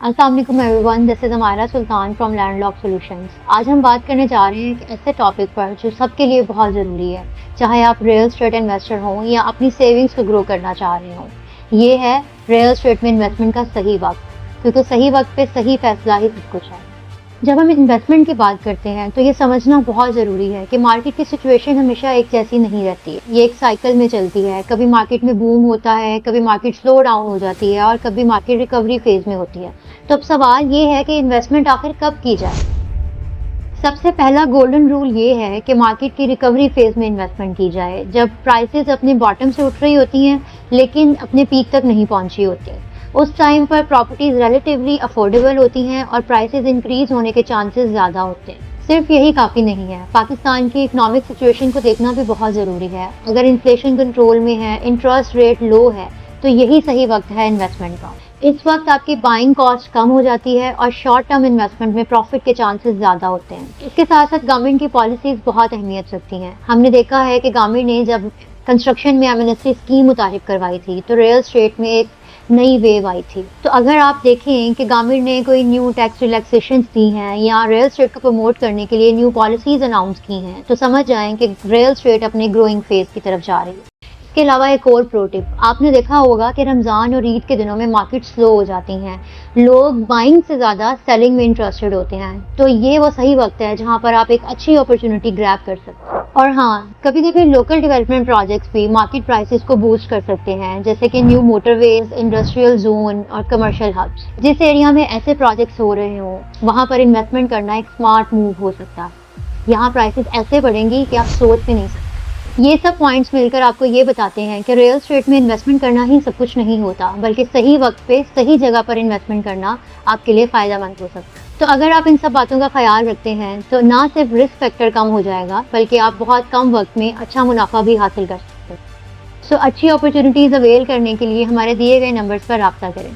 अस्सलाम वालेकुम everyone, this is Amayra Sultan from Landlock Solutions. आज हम बात करने जा रहे हैं एक ऐसे टॉपिक पर जो सबके लिए बहुत ज़रूरी है, चाहे आप रियल एस्टेट इन्वेस्टर हों या अपनी सेविंग्स को ग्रो करना चाह रहे हों। ये है रियल एस्टेट में इन्वेस्टमेंट का सही वक्त, क्योंकि सही वक्त पे सही फैसला ही सब कुछ है। जब हम इन्वेस्टमेंट की बात करते हैं तो ये समझना बहुत ज़रूरी है कि मार्केट की सिचुएशन हमेशा एक जैसी नहीं रहती है। ये एक साइकिल में चलती है, कभी मार्केट में बूम होता है, कभी मार्केट स्लो डाउन हो जाती है और कभी मार्केट रिकवरी फेज में होती है। तो अब सवाल ये है कि इन्वेस्टमेंट आखिर कब की जाए। सबसे पहला गोल्डन रूल ये है कि मार्केट की रिकवरी फेज में इन्वेस्टमेंट की जाए, जब प्राइसेस अपने बॉटम से उठ रही होती हैं लेकिन अपने पीक तक नहीं पहुंची होती। उस टाइम पर प्रॉपर्टीज रिलेटिवली अफोर्डेबल होती हैं और प्राइसेस इंक्रीज होने के चांसेस ज़्यादा होते हैं। सिर्फ यही काफ़ी नहीं है, पाकिस्तान की इकोनॉमिक सिचुएशन को देखना भी बहुत ज़रूरी है। अगर इन्फ्लेशन कंट्रोल में है, इंटरेस्ट रेट लो है, तो यही सही वक्त है इन्वेस्टमेंट का। इस वक्त आपकी बाइंग कॉस्ट कम हो जाती है और शॉर्ट टर्म इन्वेस्टमेंट में प्रॉफिट के चांसेस ज़्यादा होते हैं। इसके साथ साथ गवर्नमेंट की पॉलिसीज़ बहुत अहमियत रखती हैं। हमने देखा है कि गवर्नमेंट ने जब कंस्ट्रक्शन में एमनेस्टी स्कीम मुतारिफ करवाई थी तो रियल एस्टेट में एक नई वेव आई थी। तो अगर आप देखें कि गवर्नमेंट ने कोई न्यू टैक्स रिलैक्सेशन दी हैं या रियल एस्टेट को प्रमोट करने के लिए न्यू पॉलिसीज़ अनाउंस की हैं, तो समझ जाएं कि रियल एस्टेट अपने ग्रोइंग फेज की तरफ जा रही है। इसके अलावा एक और प्रो टिप, आपने देखा होगा कि रमज़ान और ईद के दिनों में मार्केट स्लो हो जाती हैं, लोग बाइंग से ज़्यादा सेलिंग में इंटरेस्टेड होते हैं। तो ये वो सही वक्त है जहाँ पर आप एक अच्छी अपॉर्चुनिटी ग्रैब कर सकते हैं। और हाँ, कभी कभी लोकल डेवलपमेंट प्रोजेक्ट्स भी मार्केट प्राइसेस को बूस्ट कर सकते हैं, जैसे कि न्यू मोटरवेज, इंडस्ट्रियल जोन और कमर्शियल हब्स। जिस एरिया में ऐसे प्रोजेक्ट्स हो रहे हों वहाँ पर इन्वेस्टमेंट करना एक स्मार्ट मूव हो सकता है। यहाँ प्राइसेस ऐसे बढ़ेंगी कि आप सोच भी नहीं सकते। ये सब पॉइंट्स मिलकर आपको ये बताते हैं कि रियल एस्टेट में इन्वेस्टमेंट करना ही सब कुछ नहीं होता, बल्कि सही वक्त पे सही जगह पर इन्वेस्टमेंट करना आपके लिए फ़ायदेमंद हो सकता है। तो अगर आप इन सब बातों का ख्याल रखते हैं तो ना सिर्फ रिस्क फैक्टर कम हो जाएगा, बल्कि आप बहुत कम वक्त में अच्छा मुनाफा भी हासिल कर सकते हैं। सो अच्छी अपॉर्चुनिटीज़ अवेल करने के लिए हमारे दिए गए नंबर्स पर रब्ता करें।